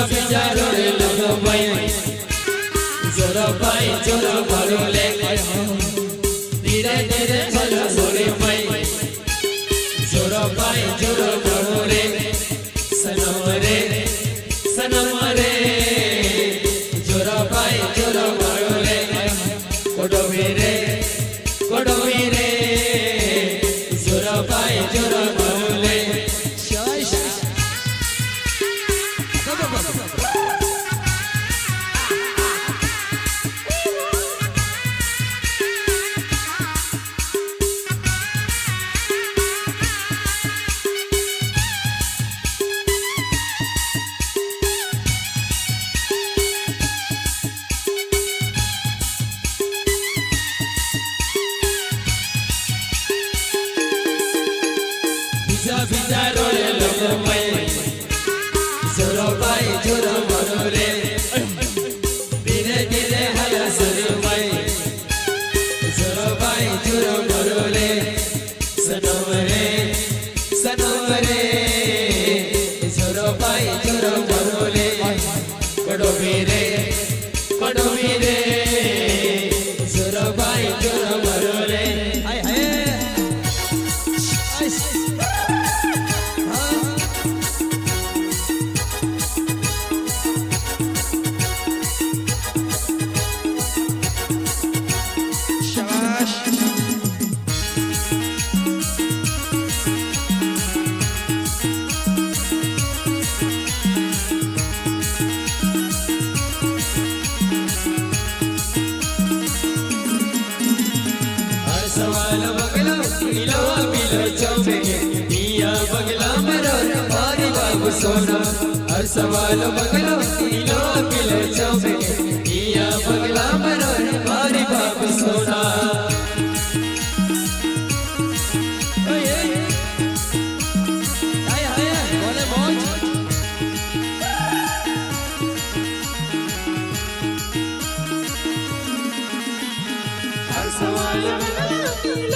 બીજા રોડે લગો ભાઈ જોરો ભાઈ જોરો મારો લે ધીરે ધીરે ચલો સોરે ભાઈ જોરો ભાઈ જોરો મારો રે સનમ રે જોરો ભાઈ જોરો મારો રે કોડોવી રે જોરો ભાઈ જોરો મારો રે બીજા રોડે લગો ભાઈ જોરો ભાઈ જોરો મારો રે ધીરે ધીરે હાલા સરે ભાઈ જોરો ભાઈ જોરો મારો રે સનમ રે જોરો ભાઈ જોરો મારો રે કડોવી રે જોરો ભાઈ જોરો મારો રે सवाल बगला मिलो चौबे दिया बगला मरो मारी बाबू सोना हर सवाल बगला मिलो चौबे दिया बगला मरो मारी बाबू सोना हर सवाल